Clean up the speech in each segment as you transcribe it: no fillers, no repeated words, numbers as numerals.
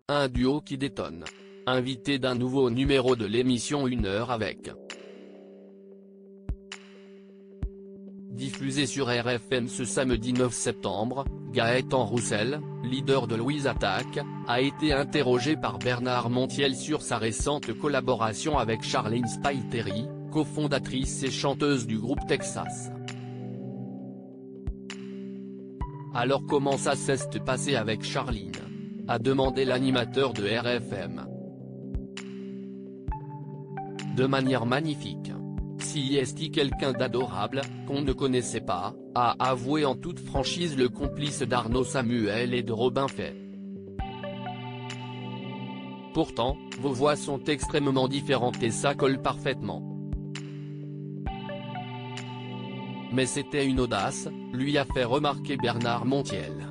un duo qui détonne. Invité d'un nouveau numéro de l'émission 1 heure avec. Diffusé sur RFM ce samedi 9 septembre, Gaëtan Roussel, leader de Louise Attaque, a été interrogé par Bernard Montiel sur sa récente collaboration avec Charline Spiteri, cofondatrice et chanteuse du groupe Texas. Alors comment ça s'est passé avec Charline ? A demandé l'animateur de RFM. De manière magnifique. Si est quelqu'un d'adorable, qu'on ne connaissait pas, a avoué en toute franchise le complice d'Arnaud Samuel et de Robin Fay. Pourtant, vos voix sont extrêmement différentes et ça colle parfaitement. Mais c'était une audace, lui a fait remarquer Bernard Montiel.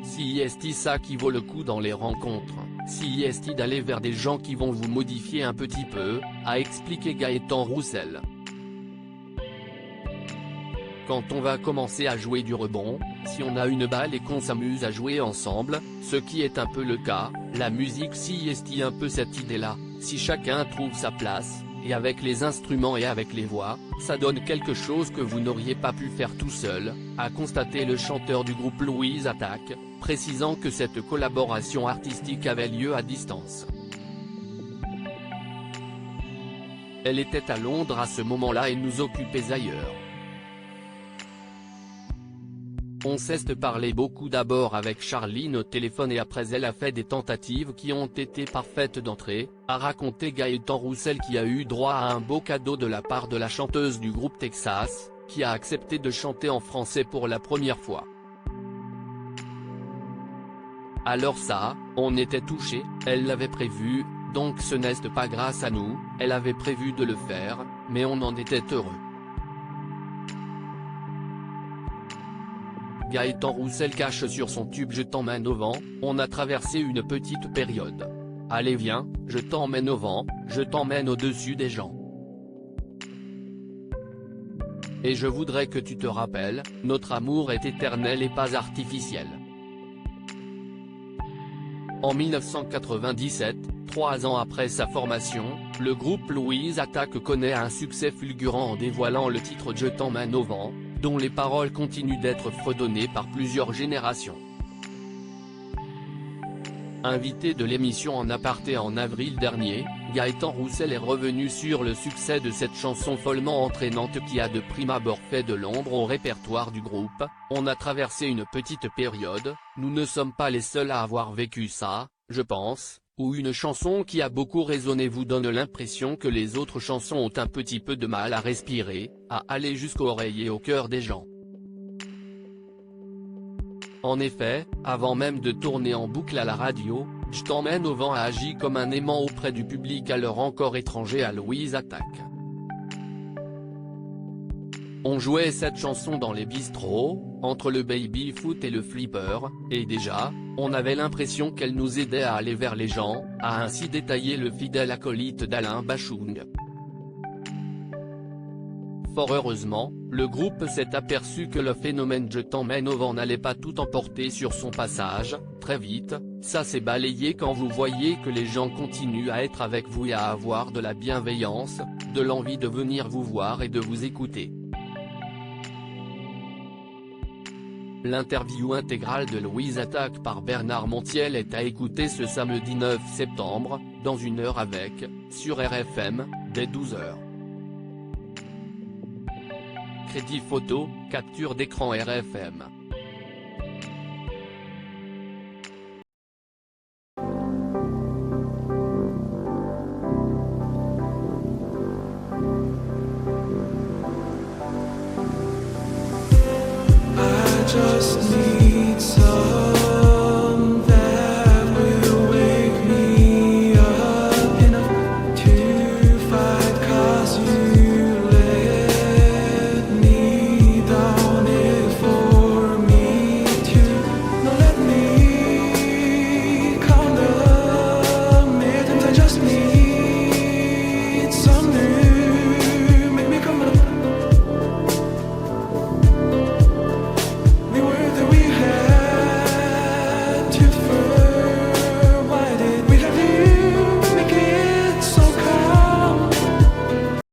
Si est ça qui vaut le coup dans les rencontres, si est d'aller vers des gens qui vont vous modifier un petit peu, a expliqué Gaëtan Roussel. Quand on va commencer à jouer du rebond, si on a une balle et qu'on s'amuse à jouer ensemble, ce qui est un peu le cas, la musique si est un peu cette idée-là, si chacun trouve sa place, et avec les instruments et avec les voix, ça donne quelque chose que vous n'auriez pas pu faire tout seul, a constaté le chanteur du groupe Louise Attaque, précisant que cette collaboration artistique avait lieu à distance. Elle était à Londres à ce moment-là et nous occupait ailleurs. On s'est parlé beaucoup d'abord avec Charline au téléphone et après elle a fait des tentatives qui ont été parfaites d'entrée, a raconté Gaëtan Roussel qui a eu droit à un beau cadeau de la part de la chanteuse du groupe Texas, qui a accepté de chanter en français pour la première fois. Alors ça, on était touchés, elle l'avait prévu, donc ce n'est pas grâce à nous, elle avait prévu de le faire, mais on en était heureux. Gaëtan Roussel cache sur son tube Je t'emmène au vent, on a traversé une petite période. Allez viens, je t'emmène au vent, je t'emmène au-dessus des gens. Et je voudrais que tu te rappelles, notre amour est éternel et pas artificiel. En 1997, 3 ans après sa formation, le groupe Louise Attaque connaît un succès fulgurant en dévoilant le titre Je t'emmène au vent, dont les paroles continuent d'être fredonnées par plusieurs générations. Invité de l'émission En aparté en avril dernier, Gaëtan Roussel est revenu sur le succès de cette chanson follement entraînante qui a de prime abord fait de l'ombre au répertoire du groupe. On a traversé une petite période, nous ne sommes pas les seuls à avoir vécu ça, je pense, où une chanson qui a beaucoup résonné vous donne l'impression que les autres chansons ont un petit peu de mal à respirer, à aller jusqu'aux oreilles et au cœur des gens. En effet, avant même de tourner en boucle à la radio, Je t'emmène au vent a agi comme un aimant auprès du public alors encore étranger à Louise Attaque. On jouait cette chanson dans les bistrots, entre le baby-foot et le flipper, et déjà, on avait l'impression qu'elle nous aidait à aller vers les gens, a ainsi détaillé le fidèle acolyte d'Alain Bachung. Fort heureusement, le groupe s'est aperçu que le phénomène Je t'emmène au vent n'allait pas tout emporter sur son passage, très vite, ça s'est balayé quand vous voyez que les gens continuent à être avec vous et à avoir de la bienveillance, de l'envie de venir vous voir et de vous écouter. L'interview intégrale de Louise Attaque par Bernard Montiel est à écouter ce samedi 9 septembre, dans 1 heure avec, sur RFM, dès 12h. Crédit photo, capture d'écran RFM.